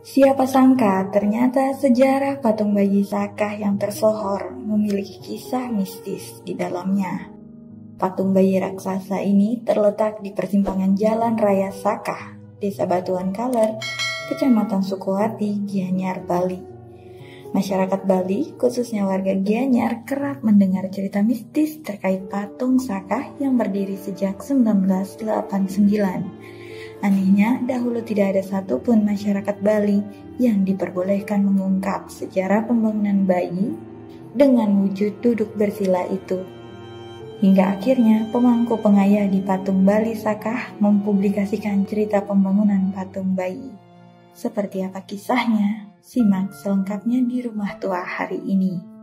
Siapa sangka ternyata sejarah patung bayi Sakah yang tersohor memiliki kisah mistis di dalamnya. Patung bayi raksasa ini terletak di persimpangan Jalan Raya Sakah, Desa Batuan Kaler, Kecamatan Sukoharti, Gianyar, Bali. Masyarakat Bali, khususnya warga Gianyar, kerap mendengar cerita mistis terkait patung Sakah yang berdiri sejak 1989. Anehnya, dahulu tidak ada satupun masyarakat Bali yang diperbolehkan mengungkap sejarah pembangunan bayi dengan wujud duduk bersila itu. Hingga akhirnya pemangku pengayah di patung Bali Sakah mempublikasikan cerita pembangunan patung bayi. Seperti apa kisahnya? Simak selengkapnya di Rumah Tua hari ini.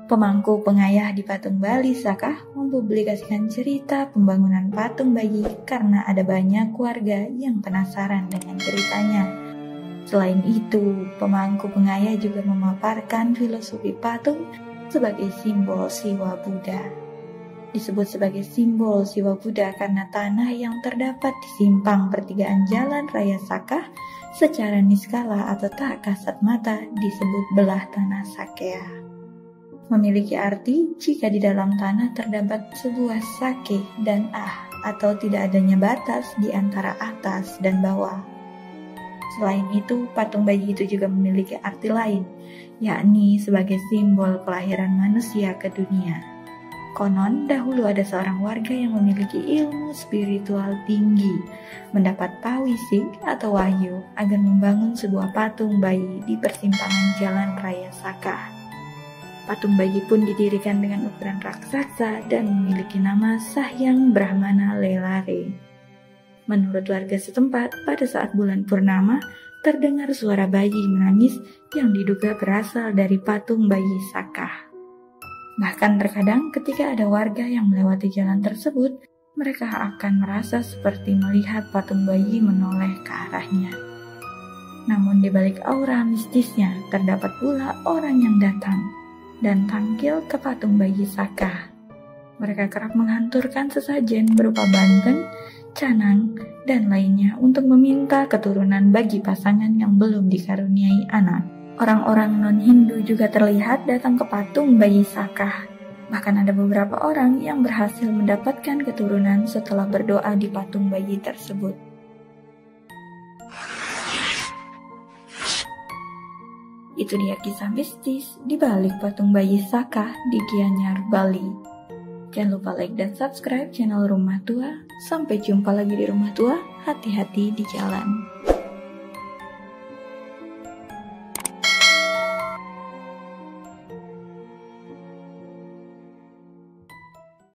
Pemangku pengayah di patung Bali Sakah mempublikasikan cerita pembangunan patung bayi karena ada banyak warga yang penasaran dengan ceritanya. Selain itu, pemangku pengayah juga memaparkan filosofi patung sebagai simbol Siwa Buddha. Disebut sebagai simbol Siwa Buddha karena tanah yang terdapat di simpang pertigaan Jalan Raya Sakah secara niskala atau tak kasat mata disebut belah tanah Sakea. Memiliki arti jika di dalam tanah terdapat sebuah sake dan atau tidak adanya batas di antara atas dan bawah. Selain itu, patung bayi itu juga memiliki arti lain, yakni sebagai simbol kelahiran manusia ke dunia. Konon, dahulu ada seorang warga yang memiliki ilmu spiritual tinggi, mendapat pawisik atau wahyu agar membangun sebuah patung bayi di persimpangan Jalan Raya Sakah. Patung bayi pun didirikan dengan ukuran raksasa dan memiliki nama Sahyang Brahmana Lelare. Menurut warga setempat, pada saat bulan purnama, terdengar suara bayi menangis yang diduga berasal dari patung bayi Sakah. Bahkan terkadang ketika ada warga yang melewati jalan tersebut, mereka akan merasa seperti melihat patung bayi menoleh ke arahnya. Namun di balik aura mistisnya, terdapat pula orang yang datang dan tampil ke patung bayi Sakah. Mereka kerap menghanturkan sesajen berupa banten, canang, dan lainnya untuk meminta keturunan bagi pasangan yang belum dikaruniai anak. Orang-orang non-Hindu juga terlihat datang ke patung bayi Sakah. Bahkan ada beberapa orang yang berhasil mendapatkan keturunan setelah berdoa di patung bayi tersebut. Itu dia kisah mistis di balik patung bayi Sakah di Gianyar, Bali. Jangan lupa like dan subscribe channel Rumah Tua. Sampai jumpa lagi di Rumah Tua. Hati-hati di jalan.